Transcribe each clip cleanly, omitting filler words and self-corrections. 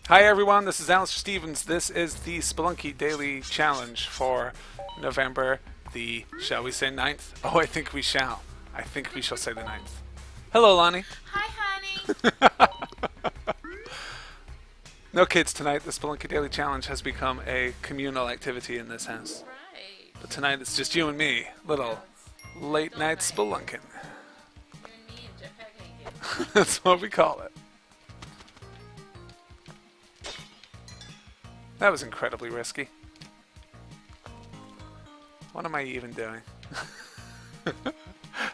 Hi everyone, this is Alistair Stevens. This is the Spelunky Daily Challenge for November the, shall we say 9th? Oh, I think we shall. I think we shall say the 9th. Hello, Lonnie. Hi, honey. No kids tonight. The Spelunky Daily Challenge has become a communal activity in this house. Right. But tonight it's just you and me. Little late night spelunking. You and me and Jeff Hackney. That's what we call it. That was incredibly risky. What am I even doing?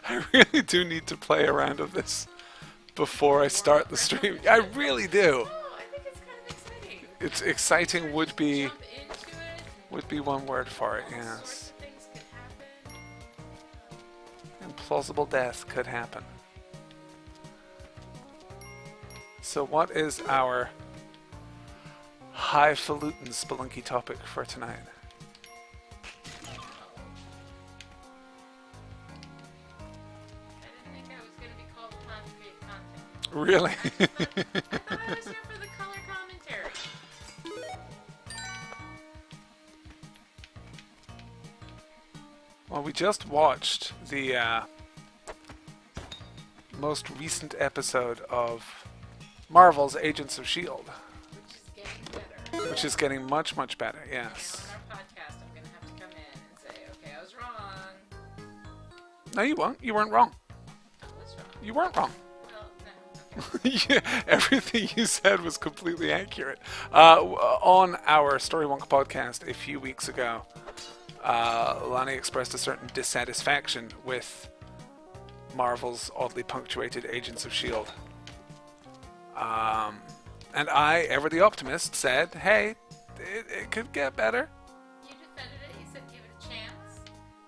I really do need to play a round of this before I start the stream. I really do. Oh, I think it's kind of exciting. It's exciting would be Jump into it. one word for it, All yes. sorts of things could happen. Implausible death could happen. So what is our highfalutin spelunky topic for tonight? I didn't think I was going to be called upon to create content. Really? I thought I was here for the color commentary. Well, we just watched the most recent episode of Marvel's Agents of S.H.I.E.L.D., Which is getting better. which is getting much, much better, And yes. on our podcast, I'm going to have to come in and say, okay, I was wrong. No, you weren't. You weren't wrong. I was wrong. You weren't wrong. Well, no. Okay. Yeah, everything you said was completely accurate. On our Story Wonk podcast a few weeks ago, Lonnie expressed a certain dissatisfaction with Marvel's oddly punctuated Agents of S.H.I.E.L.D. And I, ever the optimist, said, hey, it could get better. You defended it. You said give it a chance.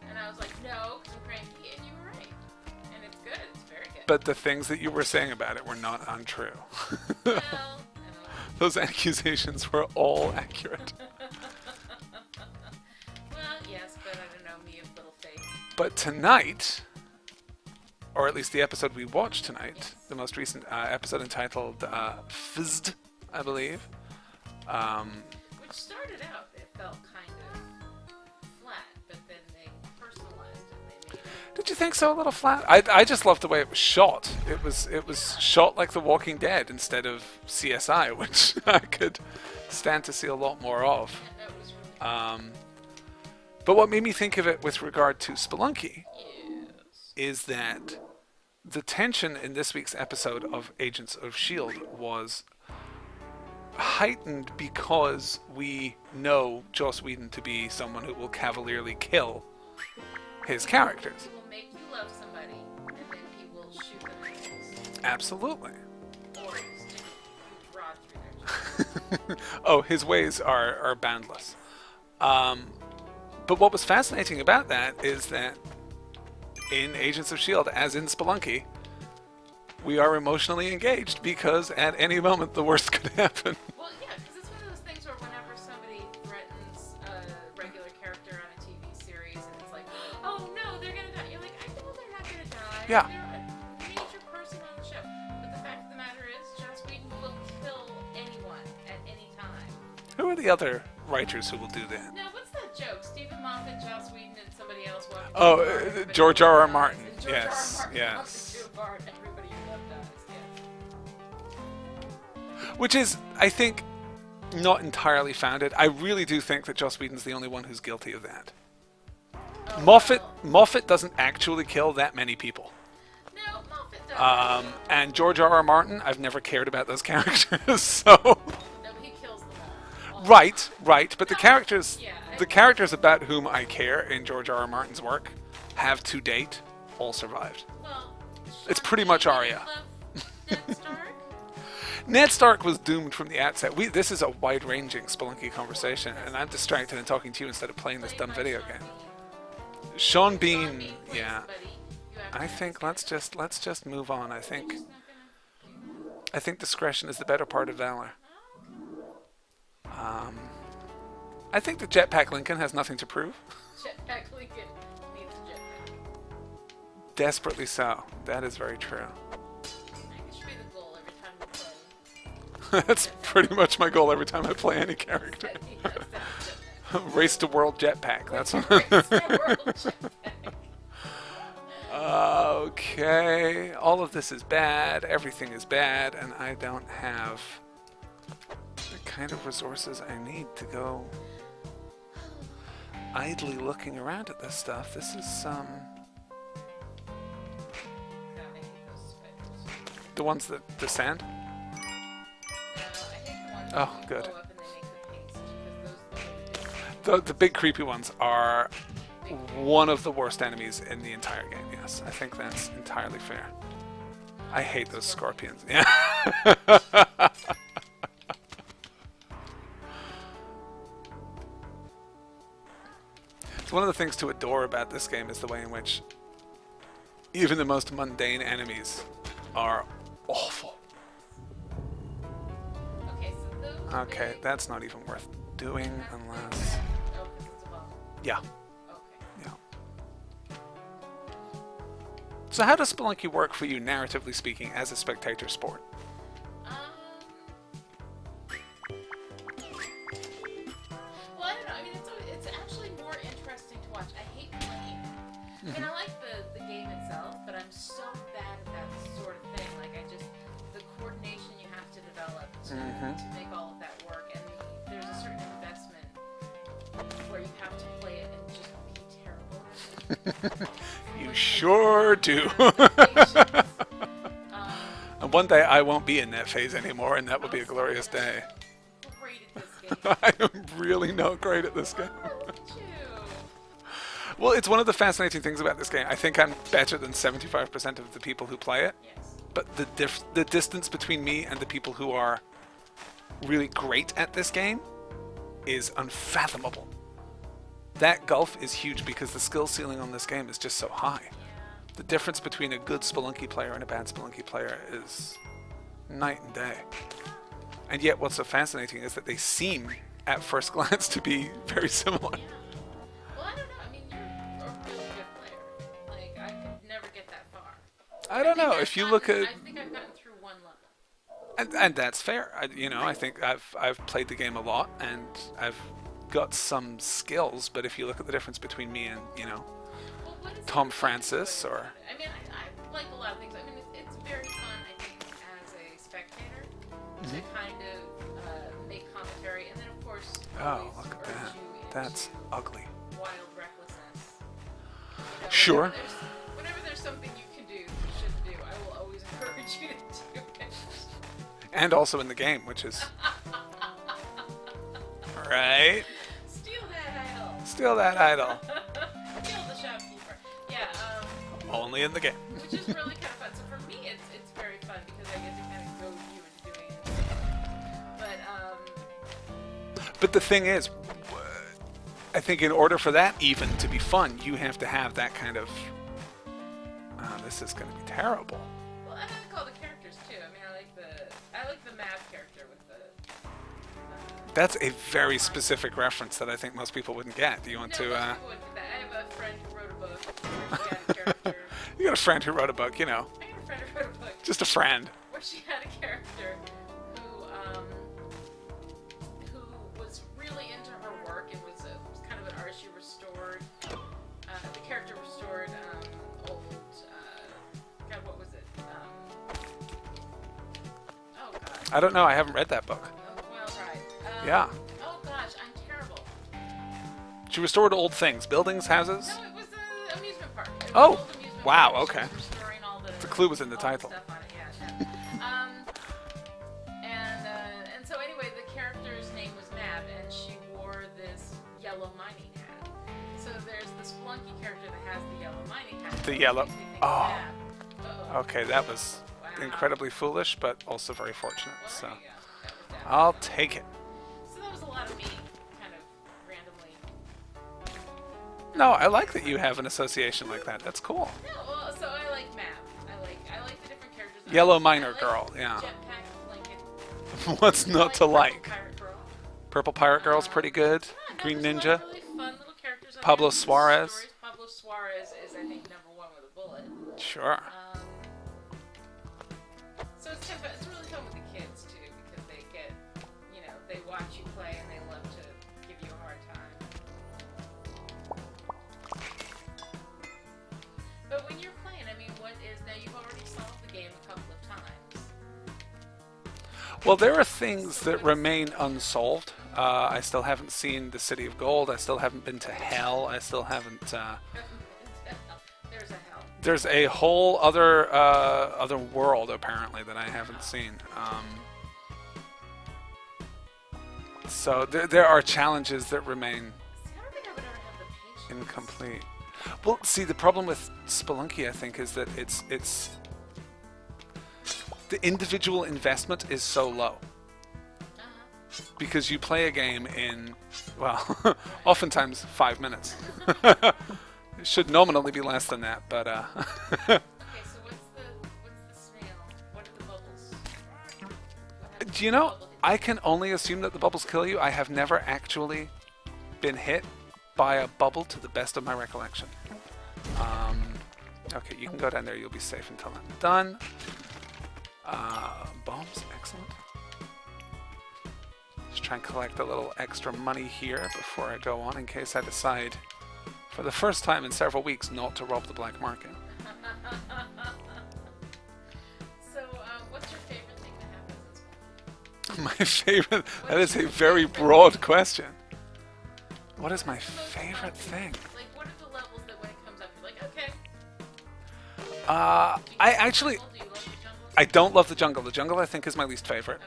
And I was like, no, because I'm cranky. And you were right. And it's good. It's very good. But the things that you were saying about it were not untrue. Well, Those accusations were all accurate. well, yes, but I don't know, me of little faith. But tonight, or at least the episode we watched tonight, the most recent episode entitled Fizzed, I believe. Which started out, it felt kind of flat, but then they personalized it. They made it. Did you think so? A little flat? I just loved the way it was shot. It was shot like The Walking Dead instead of CSI, which I could stand to see a lot more of. Yeah, it was really But what made me think of it with regard to Spelunky yes. is that the tension in this week's episode of Agents of S.H.I.E.L.D. was heightened because we know Joss Whedon to be someone who will cavalierly kill his characters. He will make you love somebody, and then he will shoot them in the face. Absolutely. Or stick a rod through their chest. Oh, his ways are boundless. But what was fascinating about that is that in Agents of S.H.I.E.L.D., as in Spelunky, we are emotionally engaged because at any moment the worst could happen. Well, yeah, because it's one of those things where whenever somebody threatens a regular character on a TV series, and it's like, oh no, they're gonna die. You're like, I know they're not gonna die. Yeah. They're a major person on the show. But the fact of the matter is, Joss Whedon will kill anyone at any time. Who are the other writers who will do that? Now, what's that joke? Stephen Moffat, Joss Whedon, and somebody else walk into Oh, a bar, and everybody George else R.R. dies, Martin. and George Yes, R.R. Martin yes. walks into a bar, and everybody you love dies. Yeah. Which is, I think, not entirely founded. I really do think that Joss Whedon's the only one who's guilty of that. Oh, Moffat doesn't actually kill that many people. No, Moffat does. And George R.R. Martin, I've never cared about those characters, so... No, he kills them all. Right, but the No, characters, yeah, the characters about whom I care in George R.R. Martin's work have to date all survived. Well, It's Sean pretty much Bean Arya. loved Ned Stark. Ned Stark was doomed from the outset. This is a wide-ranging Spelunky conversation, and I'm distracted and talking to you instead of playing this dumb video game. Sean Bean, Sean Bean plays yeah. somebody you have I to think ask let's just move on. You're just not I think discretion is the better part of valor. I think the Jetpack Lincoln has nothing to prove. Jetpack Lincoln needs a jetpack. Desperately so. That is very true. It should be the goal every time we That's pretty much my goal every time I play any character. Race to world jetpack. That's what. Okay, all of this is bad. Everything is bad, and I don't have the kind of resources I need to go idly looking around at this stuff. This is the ones that descend. Oh, good. The big creepy ones are one of the worst enemies in the entire game. Yes, I think that's entirely fair. I hate those scorpions. Yeah. So one of the things to adore about this game is the way in which even the most mundane enemies are awful. Okay, that's not even worth doing unless... Yeah. Yeah. So how does Spelunky work for you, narratively speaking, as a spectator sport? Well, I don't know. I mean, it's actually more interesting to watch. I hate playing. I mean, I like the game itself, but I'm so bad at that sort of thing. Like, the coordination you have to develop to make all of that work, and there's a certain investment where you have to play it and just be terrible. You sure do. And one day I won't be in that phase anymore, and that will be a glorious day. Great at this game. I am really not great at this game. Look at you. Well, it's one of the fascinating things about this game. I think I'm better than 75% of the people who play it. Yes. But the distance between me and the people who are really great at this game is unfathomable. That gulf is huge because the skill ceiling on this game is just so high. Yeah. The difference between a good Spelunky player and a bad Spelunky player is night and day. And yet what's so fascinating is that they seem, at first glance, to be very similar. Yeah. Well, I don't know. I mean, you're a really good player. Like, I could never get that far. I don't know. If you look at... I think I've gotten through one level. And that's fair. I think I've played the game a lot, and I've got some skills, but if you look at the difference between me and, Well, what is Tom it Francis about or... I mean, I like a lot of things. I mean, it's very fun, I think, as a spectator to kind of make commentary, and then, of course, Oh, always look at urge that. you That's into ugly. wild recklessness. Sure. Whenever there's something you can do, you should do, I will always encourage you to do it. And also in the game, which is... Right? Steal that idol. Steal that idol. Kill the shopkeeper. Yeah, Only in the game. which is really kind of fun. So for me, it's very fun because I get to kind of goad you into doing it. But the thing is, I think in order for that even to be fun, you have to have that kind of... this is going to be terrible. Well, I like all the characters too. I mean, I like the Mav character with the. That's a very specific reference that I think most people wouldn't get. Do you want No, to... most people wouldn't do that. I have a friend who wrote a book where she had a character. You got a friend who wrote a book, I got a friend who wrote a book Just a friend. where she had a character who was really into her work and was kind of an artist. She restored the character restored old God, what was it? Oh God. I don't know. I haven't read that book. Oh, well, right. Yeah. Oh gosh, I'm terrible. She restored old things. Buildings, houses. No, it was the amusement park. It was Oh, an old amusement wow, park. She okay. was restoring all The clue was in the all title. Stuff on it. Yeah, and so anyway, the character's name was Mab, and she wore this yellow mining hat. So there's the Spelunky character that has the yellow mining hat. The yellow- Makes me think oh. of Mab. Uh-oh. Okay, that was Wow. incredibly foolish, but also very fortunate. Well, So there you go. That was that. I'll take it. So that was a lot of me, kind of randomly. No, I like that you have an association like that. That's cool. No, well, so I like Mab. I like the different characters. Yellow I Miner like Girl, yeah. Jetpack Lincoln. What's I not to Purple like? Pirate Girl. Purple Pirate Girl's pretty good. Yeah, no, Green there's a Ninja. lot of really fun little characters on Pablo there. Suarez. Stories. Pablo Suarez is, I think, #1 with a bullet. Sure. So it's kind of, it's really fun with the kids too because they Well, there are things that remain unsolved. I still haven't seen the City of Gold. I still haven't been to Hell. I still haven't. There's a hell. There's a whole other world apparently that I haven't seen. So there are challenges that remain See, I don't think I would ever have the patience. incomplete. Well, see, the problem with Spelunky, I think, is that it's the individual investment is so low. Because you play a game in, well, oftentimes 5 minutes. It should nominally be less than that, but Okay, so what's the snail? What are the bubbles? do you know, I can only assume that the bubbles kill you. I have never actually been hit by a bubble to the best of my recollection. Okay, you can go down there. You'll be safe until I'm done. Bombs, excellent. Just try and collect a little extra money here before I go on in case I decide, for the first time in several weeks, not to rob the black market. So, what's your favorite thing that happens in Spelunky? My favorite? That is a very broad question. What is my favorite thing? Like, what are the levels that when it comes up, you're like, okay. I actually, Do you love the jungle? I don't love the jungle. The jungle, I think, is my least favorite.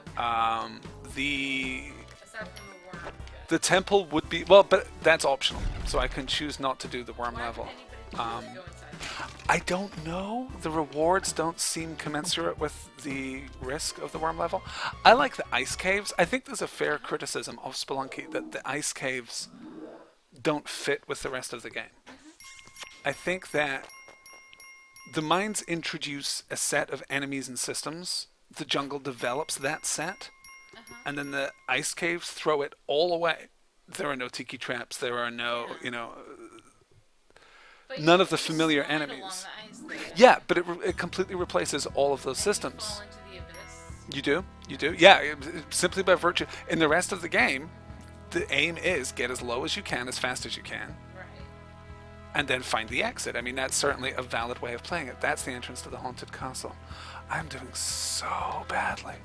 The Aside from the worm. the temple would be, well, but that's optional, so I can choose not to do the worm level. Why would anybody go inside? I don't know. The rewards don't seem commensurate with the risk of the worm level. I like the ice caves. I think there's a fair criticism of Spelunky that the ice caves don't fit with the rest of the game. I think that the mines introduce a set of enemies and systems. The jungle develops that set, and then the ice caves throw it all away. There are no tiki traps. There are no, But none you of the can familiar slide along enemies. the ice there. Yeah, but it completely replaces all of those Fall systems. into the abyss. You do. Yeah, simply by virtue. In the rest of the game, the aim is get as low as you can, as fast as you can, Right. and then find the exit. I mean, that's certainly a valid way of playing it. That's the entrance to the haunted castle. I'm doing so badly.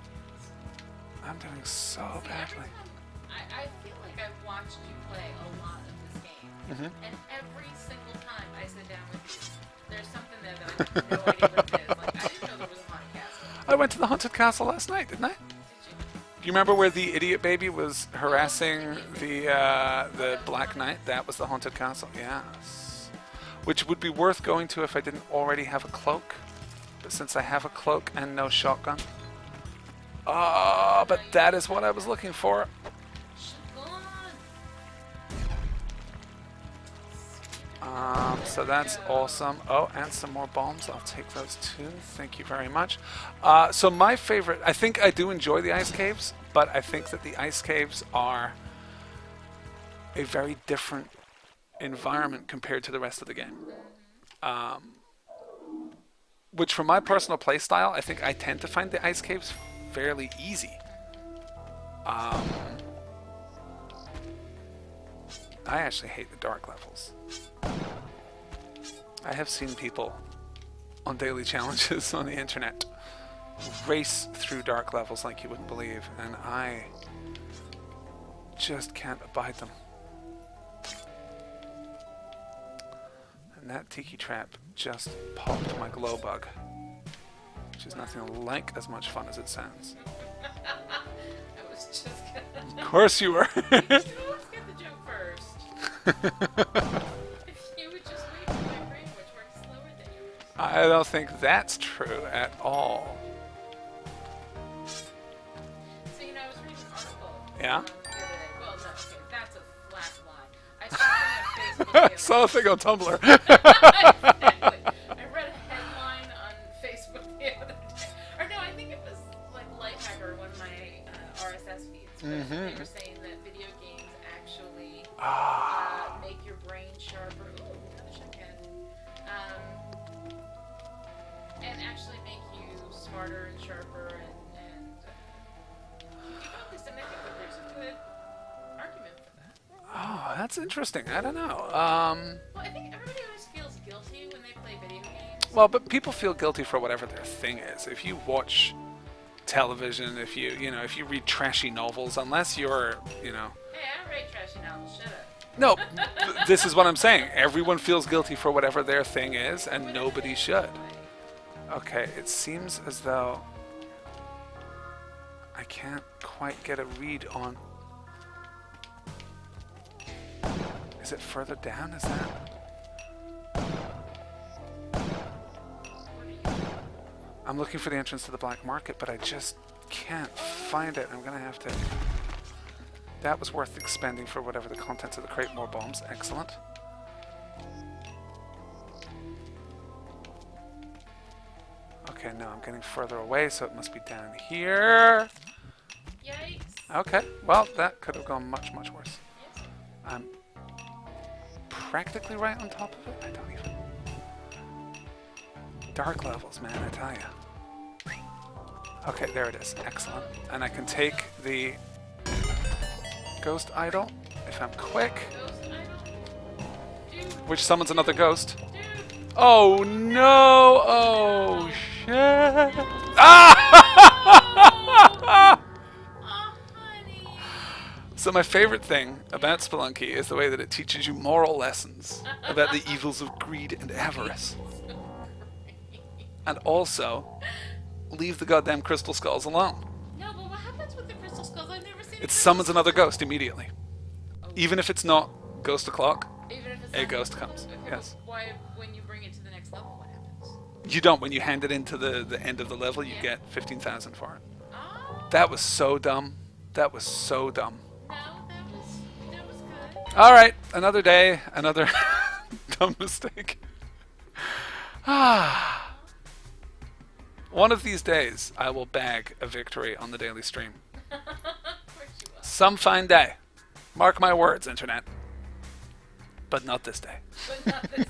I'm doing so See, badly. every time I feel like I've watched you play a lot of this game, and every single time I sit down with you, there's something there that I have no idea what it is. Like, I didn't know there was a haunted castle. I went to the haunted castle last night, didn't I? Did you? Do you remember where the idiot baby was harassing the Black Knight? That was the haunted castle. Yes. Which would be worth going to if I didn't already have a cloak. But since I have a cloak and no shotgun. Oh, but that is what I was looking for. Go on. So that's awesome. Oh, and some more bombs. I'll take those too. Thank you very much. So my favorite, I think I do enjoy the ice caves, but I think that the ice caves are a very different environment compared to the rest of the game. Which, for my personal play style, I think I tend to find the ice caves fairly easy. I actually hate the dark levels. I have seen people on daily challenges on the internet race through dark levels like you wouldn't believe, and I just can't abide them. And that tiki trap just popped my glow bug, which is nothing like as much fun as it sounds. I was just gonna. Of course you were. You should always get the joke first. If you would just wait for my brain, which works slower than yours. I don't think that's true at all. So, I was reading an article. Yeah? The other day. Well, no, okay, that's a flat lie. I saw something on Facebook. the other Saw a thing on Tumblr. Exactly. I read a headline on Facebook the other day. Or no, I think it was like Lifehacker, one of my RSS feeds. But they were saying that video games actually make your brain sharper. Ooh, another shotgun. And actually make you smarter and sharper and keep you focused. And I think that there's a good argument for that. Oh, that's interesting. I don't know. Well, I think everybody always feels guilty when they play video games. Well, but people feel guilty for whatever their thing is. If you watch television, if you if you read trashy novels, unless you're Hey, I write trashy novels. Shut up. no, this is what I'm saying. Everyone feels guilty for whatever their thing is, and What nobody is it? should. Okay, it seems as though I can't quite get a read on. Is it further down? Is that? I'm looking for the entrance to the black market, but I just can't find it. I'm gonna have to. That was worth expending for whatever the contents of the crate. More bombs. Excellent. Okay, no, I'm getting further away, so it must be down here. Yikes. Okay, well, that could have gone much, much worse. Yes. I'm practically right on top of it. I don't even. Dark levels, man, I tell ya. Okay, there it is. Excellent. And I can take the ghost idol if I'm quick, Ghost idol. Dude. which summons another ghost. Dude. Oh no! Oh shit! Ah! Oh, honey. So my favorite thing about Spelunky is the way that it teaches you moral lessons about the evils of greed and avarice. And also, leave the goddamn crystal skulls alone. No, but what happens with the crystal skulls? I've never seen. It summons another ghost immediately. Even if it's not ghost o'clock, Even if it's a not- ghost comes. Okay, Yes. but why, when you bring it to the next level, what happens? You don't. When you hand it into the end of the level, you Yeah. get 15,000 for it. Oh. That was so dumb. That was so dumb. No, that was good. All right, another day, another dumb mistake. Ah. One of these days, I will bag a victory on the daily stream. Of course you will. Some fine day. Mark my words, Internet. But not this day. But not this.